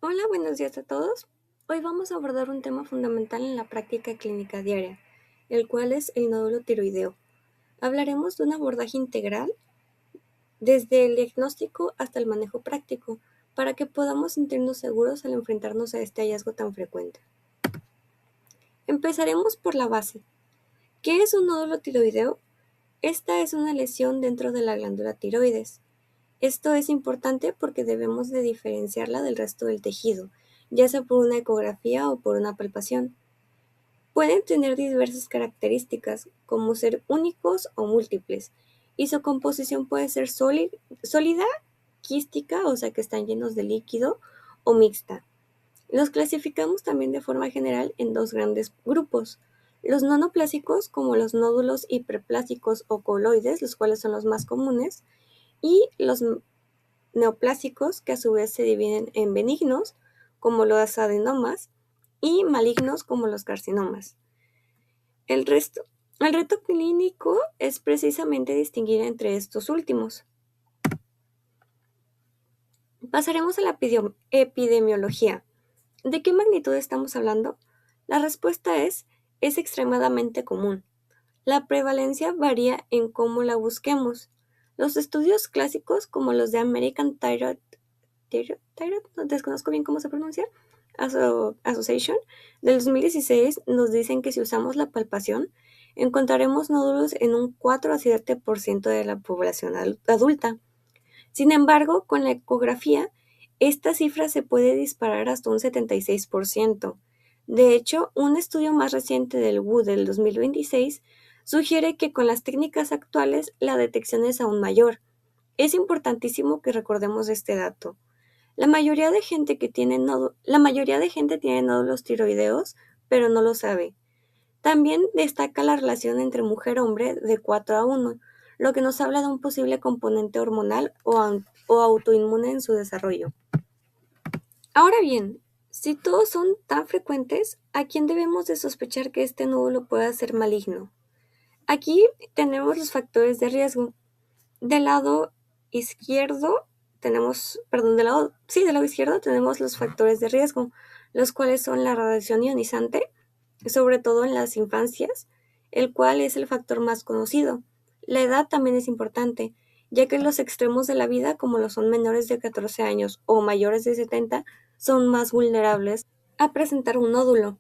Hola, buenos días a todos. Hoy vamos a abordar un tema fundamental en la práctica clínica diaria, el cual es el nódulo tiroideo. Hablaremos de un abordaje integral desde el diagnóstico hasta el manejo práctico, para que podamos sentirnos seguros al enfrentarnos a este hallazgo tan frecuente. Empezaremos por la base. ¿Qué es un nódulo tiroideo? Esta es una lesión dentro de la glándula tiroides. Esto es importante porque debemos de diferenciarla del resto del tejido, ya sea por una ecografía o por una palpación. Pueden tener diversas características, como ser únicos o múltiples, y su composición puede ser sólida, quística, o sea que están llenos de líquido, o mixta. Los clasificamos también de forma general en dos grandes grupos: los nonoplásicos, como los nódulos hiperplásicos o coloides, los cuales son los más comunes, y los neoplásicos, que a su vez se dividen en benignos, como los adenomas, y malignos, como los carcinomas. El resto, el reto clínico es precisamente distinguir entre estos últimos. Pasaremos a la epidemiología. ¿De qué magnitud estamos hablando? La respuesta es extremadamente común. La prevalencia varía en cómo la busquemos. Los estudios clásicos, como los de American Thyroid, no desconozco bien cómo se pronuncia, Association, del 2016, nos dicen que si usamos la palpación, encontraremos nódulos en un 4 a 7% de la población adulta. Sin embargo, con la ecografía, esta cifra se puede disparar hasta un 76%. De hecho, un estudio más reciente del WHO del 2026 sugiere que con las técnicas actuales la detección es aún mayor. Es importantísimo que recordemos este dato. La mayoría de gente tiene nódulos tiroideos, pero no lo sabe. También destaca la relación entre mujer-hombre de 4 a 1, lo que nos habla de un posible componente hormonal o autoinmune en su desarrollo. Ahora bien, si todos son tan frecuentes, ¿a quién debemos de sospechar que este nódulo pueda ser maligno? Aquí tenemos los factores de riesgo. Del lado izquierdo del lado izquierdo tenemos los factores de riesgo, los cuales son la radiación ionizante, sobre todo en las infancias, el cual es el factor más conocido. La edad también es importante, ya que los extremos de la vida, como lo son menores de 14 años o mayores de 70, son más vulnerables a presentar un nódulo.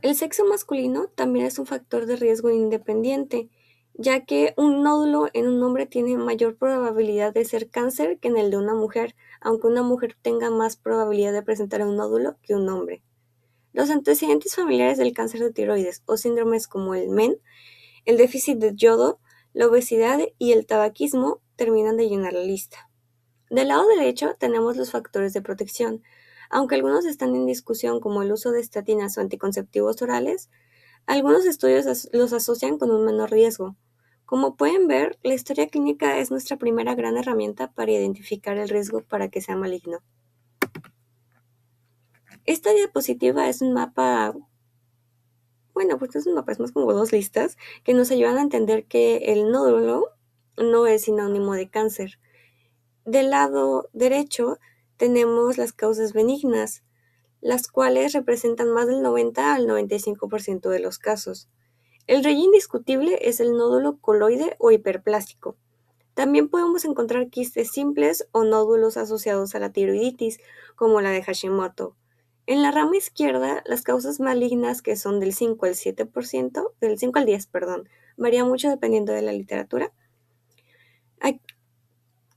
El sexo masculino también es un factor de riesgo independiente, ya que un nódulo en un hombre tiene mayor probabilidad de ser cáncer que en el de una mujer, aunque una mujer tenga más probabilidad de presentar un nódulo que un hombre. Los antecedentes familiares del cáncer de tiroides o síndromes como el MEN, el déficit de yodo, la obesidad y el tabaquismo terminan de llenar la lista. Del lado derecho tenemos los factores de protección. Aunque algunos están en discusión, como el uso de estatinas o anticonceptivos orales, algunos estudios los asocian con un menor riesgo. Como pueden ver, la historia clínica es nuestra primera gran herramienta para identificar el riesgo para que sea maligno. Esta diapositiva es un mapa, bueno, pues es un mapa, es más como dos listas que nos ayudan a entender que el nódulo no es sinónimo de cáncer. Del lado derecho tenemos las causas benignas, las cuales representan más del 90 al 95% de los casos. El rey indiscutible es el nódulo coloide o hiperplásico. También podemos encontrar quistes simples o nódulos asociados a la tiroiditis, como la de Hashimoto. En la rama izquierda, las causas malignas, que son del 5 al 7%, del 5 al 10, perdón, varía mucho dependiendo de la literatura,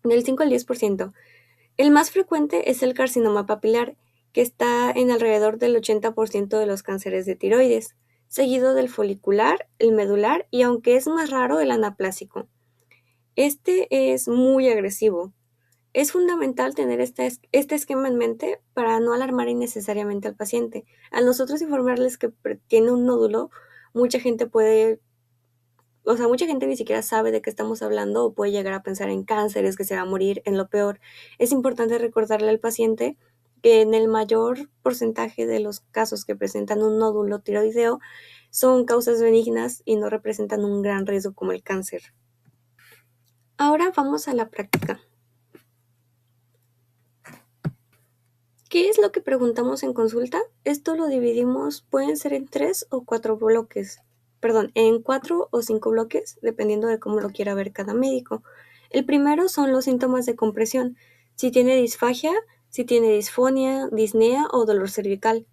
del 5 al 10%. El más frecuente es el carcinoma papilar, que está en alrededor del 80% de los cánceres de tiroides, seguido del folicular, el medular y, aunque es más raro, el anaplásico. Este es muy agresivo. Es fundamental tener este esquema en mente para no alarmar innecesariamente al paciente. Al nosotros informarles que tiene un nódulo, mucha gente ni siquiera sabe de qué estamos hablando o puede llegar a pensar en cánceres, que se va a morir, en lo peor. Es importante recordarle al paciente que en el mayor porcentaje de los casos que presentan un nódulo tiroideo son causas benignas y no representan un gran riesgo como el cáncer. Ahora vamos a la práctica. ¿Qué es lo que preguntamos en consulta? Esto lo dividimos, pueden ser en 3 o 4 bloques, en 4 o 5 bloques, dependiendo de cómo lo quiera ver cada médico. El primero son los síntomas de compresión, si tiene disfagia, si tiene disfonia, disnea o dolor cervical.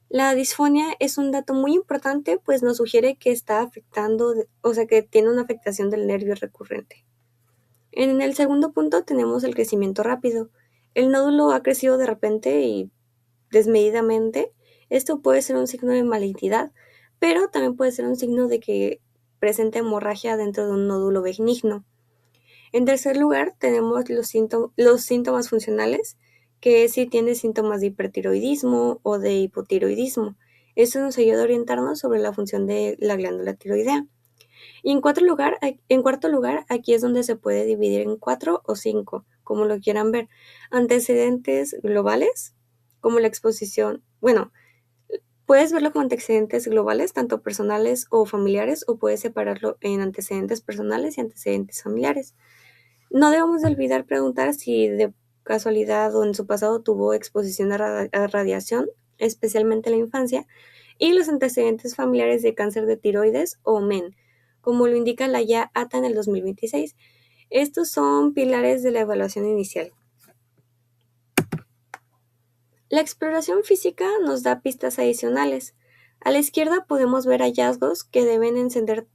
La disfonia es un dato muy importante, pues nos sugiere que está afectando, que tiene una afectación del nervio recurrente. En el segundo punto tenemos el crecimiento rápido. El nódulo ha crecido de repente y desmedidamente. Esto puede ser un signo de malignidad, pero también puede ser un signo de que presenta hemorragia dentro de un nódulo benigno. En tercer lugar, tenemos los síntomas funcionales, que es si tiene síntomas de hipertiroidismo o de hipotiroidismo. Esto nos ayuda a orientarnos sobre la función de la glándula tiroidea. Y en cuarto lugar, aquí es donde se puede dividir en 4 o 5, como lo quieran ver. Antecedentes globales, como la exposición. Bueno, puedes verlo como antecedentes globales, tanto personales o familiares, o puedes separarlo en antecedentes personales y antecedentes familiares. No debemos de olvidar preguntar si de casualidad o en su pasado tuvo exposición a radiación, especialmente en la infancia, y los antecedentes familiares de cáncer de tiroides o MEN, como lo indica la ya ATA en el 2026. Estos son pilares de la evaluación inicial. La exploración física nos da pistas adicionales. A la izquierda podemos ver hallazgos que deben encender.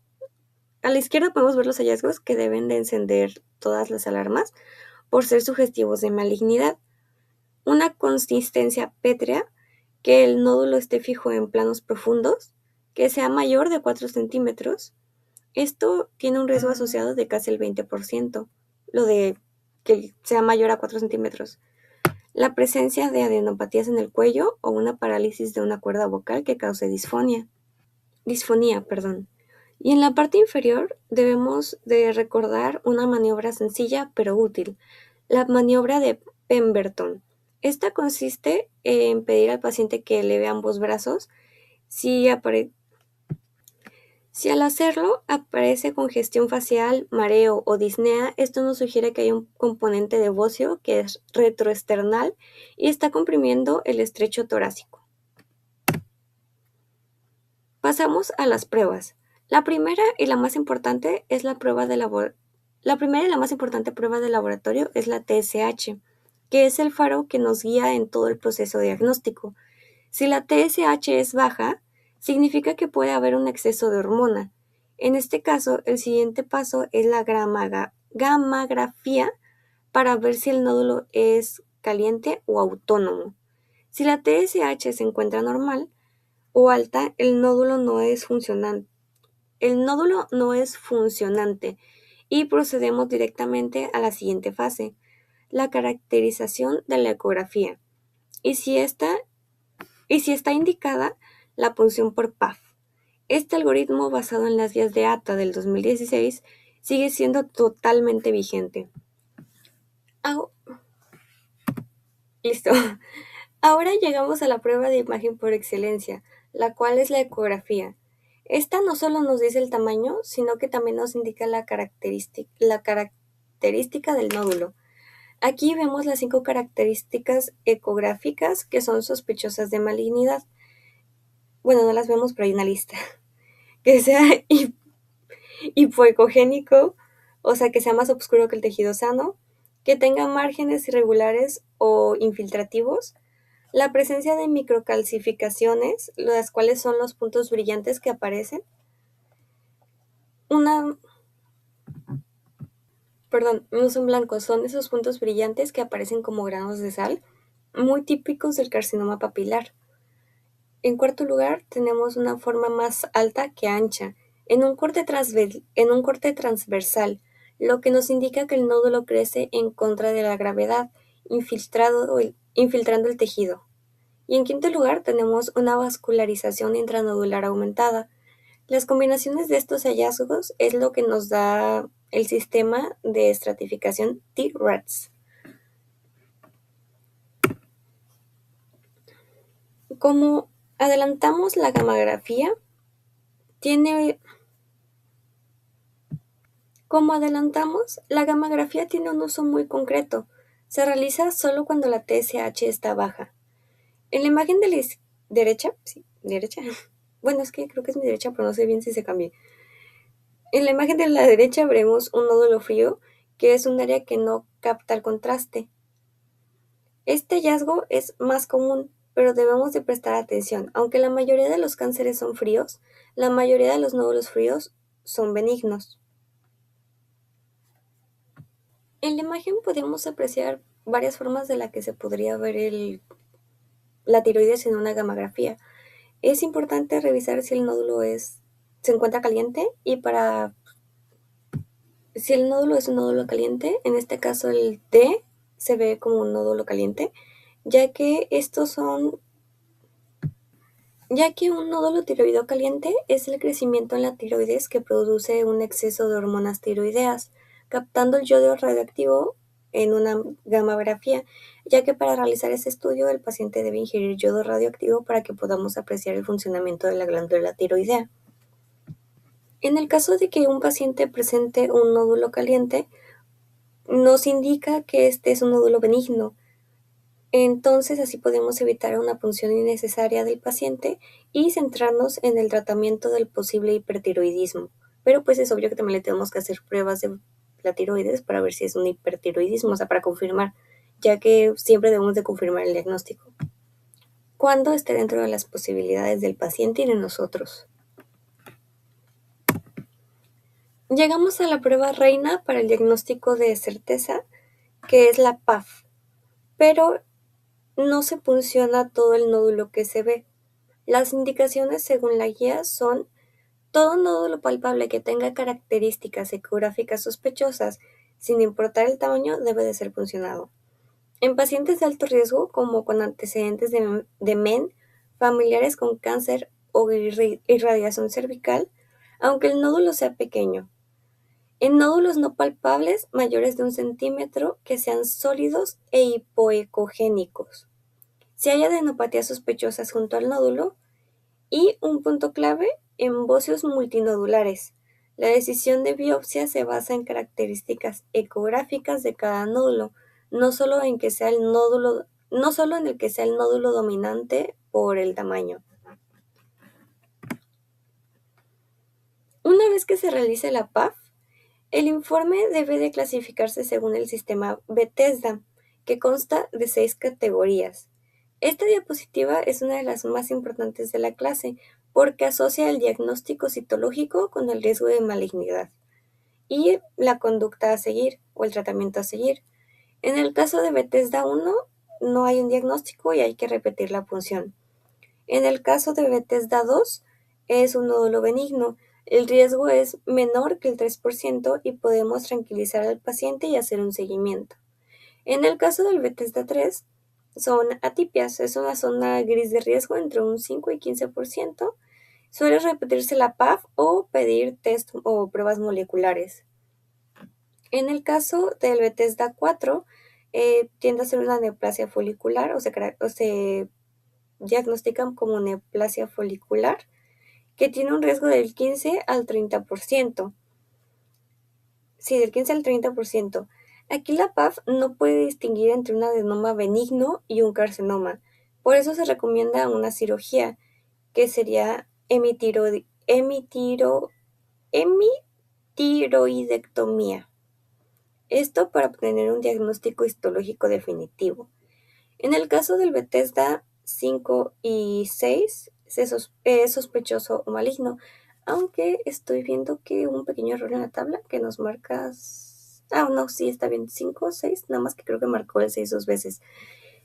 A la izquierda podemos ver los hallazgos que deben de encender todas las alarmas por ser sugestivos de malignidad. Una consistencia pétrea, que el nódulo esté fijo en planos profundos, que sea mayor de 4 centímetros. Esto tiene un riesgo asociado de casi el 20%, lo de que sea mayor a 4 centímetros. La presencia de adenopatías en el cuello o una parálisis de una cuerda vocal que cause disfonía. Y en la parte inferior debemos de recordar una maniobra sencilla pero útil, la maniobra de Pemberton. Esta consiste en pedir al paciente que eleve ambos brazos. Si al hacerlo aparece congestión facial, mareo o disnea, esto nos sugiere que hay un componente de bocio que es retroesternal y está comprimiendo el estrecho torácico. Pasamos a las pruebas. La primera y la más importante prueba de laboratorio es la TSH, que es el faro que nos guía en todo el proceso diagnóstico. Si la TSH es baja, significa que puede haber un exceso de hormona. En este caso, el siguiente paso es la gammagrafía para ver si el nódulo es caliente o autónomo. Si la TSH se encuentra normal o alta, el nódulo no es funcionante. Y procedemos directamente a la siguiente fase, la caracterización de la ecografía. Y si está indicada, la punción por PAF. Este algoritmo, basado en las guías de ATA del 2016, sigue siendo totalmente vigente. Listo. Ahora llegamos a la prueba de imagen por excelencia, la cual es la ecografía. Esta no solo nos dice el tamaño, sino que también nos indica la característica del nódulo. Aquí vemos las 5 características ecográficas que son sospechosas de malignidad. Bueno, no las vemos, pero hay una lista. Que sea hipoecogénico, o sea, que sea más oscuro que el tejido sano, que tenga márgenes irregulares o infiltrativos, la presencia de microcalcificaciones, las cuales son los puntos brillantes que aparecen, no son blancos, son esos puntos brillantes que aparecen como granos de sal, muy típicos del carcinoma papilar. En cuarto lugar, tenemos una forma más alta que ancha, en un corte transversal, lo que nos indica que el nódulo crece en contra de la gravedad, infiltrando el tejido. Y en quinto lugar, tenemos una vascularización intranodular aumentada. Las combinaciones de estos hallazgos es lo que nos da el sistema de estratificación T-RADS. Como adelantamos, la gammagrafía tiene un uso muy concreto. Se realiza solo cuando la TSH está baja. En la imagen de la derecha, sí, derecha, bueno, es que creo que es mi derecha, pero no sé bien si se cambió. En la imagen de la derecha veremos un nódulo frío, que es un área que no capta el contraste. Este hallazgo es más común, pero debemos de prestar atención. Aunque la mayoría de los cánceres son fríos, la mayoría de los nódulos fríos son benignos. En la imagen podemos apreciar varias formas de la que se podría ver la tiroides en una gamografía. Es importante revisar si el nódulo se encuentra caliente y si el nódulo es un nódulo caliente, en este caso el D se ve como un nódulo caliente, ya que un nódulo tiroideo caliente es el crecimiento en la tiroides que produce un exceso de hormonas tiroideas, captando el yodo radioactivo en una gamografía, ya que para realizar ese estudio el paciente debe ingerir yodo radioactivo para que podamos apreciar el funcionamiento de la glándula tiroidea. En el caso de que un paciente presente un nódulo caliente, nos indica que este es un nódulo benigno. Entonces así podemos evitar una punción innecesaria del paciente y centrarnos en el tratamiento del posible hipertiroidismo. Pero pues es obvio que también le tenemos que hacer pruebas de la tiroides para ver si es un hipertiroidismo, o sea, para confirmar, ya que siempre debemos de confirmar el diagnóstico. ¿Cuándo esté dentro de las posibilidades del paciente y de nosotros? Llegamos a la prueba reina para el diagnóstico de certeza, que es la PAF, pero no se punciona todo el nódulo que se ve. Las indicaciones según la guía son: todo nódulo palpable que tenga características ecográficas sospechosas, sin importar el tamaño, debe de ser puncionado. En pacientes de alto riesgo, como con antecedentes de MEN, familiares con cáncer o irradiación cervical, aunque el nódulo sea pequeño. En nódulos no palpables mayores de 1 centímetro que sean sólidos e hipoecogénicos. Si hay adenopatías sospechosas junto al nódulo, y un punto clave, embosios multinodulares. La decisión de biopsia se basa en características ecográficas de cada nódulo, no solo en el que sea el nódulo dominante por el tamaño. Una vez que se realice la PAF, el informe debe de clasificarse según el sistema Bethesda, que consta de 6 categorías. Esta diapositiva es una de las más importantes de la clase porque asocia el diagnóstico citológico con el riesgo de malignidad y la conducta a seguir o el tratamiento a seguir. En el caso de Bethesda 1 no hay un diagnóstico y hay que repetir la punción. En el caso de Bethesda 2 es un nódulo benigno. El riesgo es menor que el 3% y podemos tranquilizar al paciente y hacer un seguimiento. En el caso del Bethesda 3 son atipias, es una zona gris de riesgo entre un 5 y 15%. Suele repetirse la PAF o pedir test o pruebas moleculares. En el caso del Bethesda 4, tiende a ser una neoplasia folicular o se diagnostican como neoplasia folicular, que tiene un riesgo del 15 al 30%. Sí, del 15 al 30%. Aquí la PAF no puede distinguir entre un adenoma benigno y un carcinoma. Por eso se recomienda una cirugía, que sería hemitiroidectomía. Esto para obtener un diagnóstico histológico definitivo. En el caso del Bethesda 5 y 6 es sospechoso o maligno, aunque estoy viendo que hubo un pequeño error en la tabla que nos marca... no, sí, está bien, 5 o 6, nada más que creo que marcó el 6 2 veces.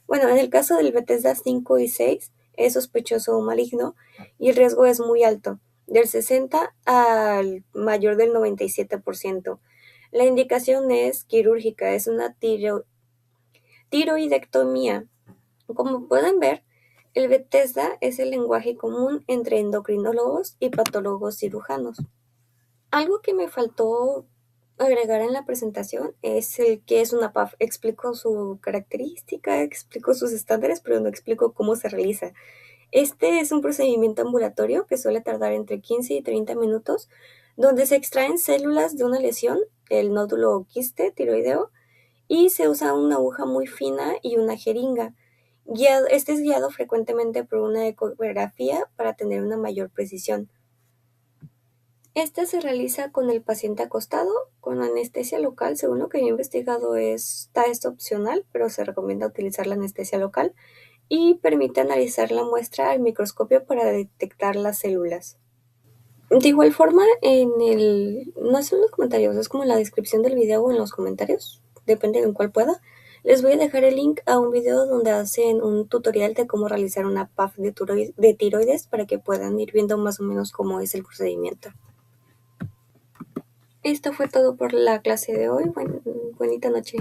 Bueno, en el caso del Bethesda 5 y 6 es sospechoso o maligno y el riesgo es muy alto, del 60 al mayor del 97%. La indicación es quirúrgica, es una tiroidectomía. Como pueden ver, el Bethesda es el lenguaje común entre endocrinólogos y patólogos cirujanos. Algo que me faltó agregar en la presentación es el que es una PAF. Explico su característica, explico sus estándares, pero no explico cómo se realiza. Este es un procedimiento ambulatorio que suele tardar entre 15 y 30 minutos, donde se extraen células de una lesión, el nódulo o quiste tiroideo, y se usa una aguja muy fina y una jeringa. Este es guiado frecuentemente por una ecografía para tener una mayor precisión. Esta se realiza con el paciente acostado, con anestesia local. Según lo que he investigado, está opcional, pero se recomienda utilizar la anestesia local y permite analizar la muestra al microscopio para detectar las células. De igual forma, no es en los comentarios, es como en la descripción del video o en los comentarios, depende de en cuál pueda. Les voy a dejar el link a un video donde hacen un tutorial de cómo realizar una PAF de tiroides para que puedan ir viendo más o menos cómo es el procedimiento. Esto fue todo por la clase de hoy. Bonita noche.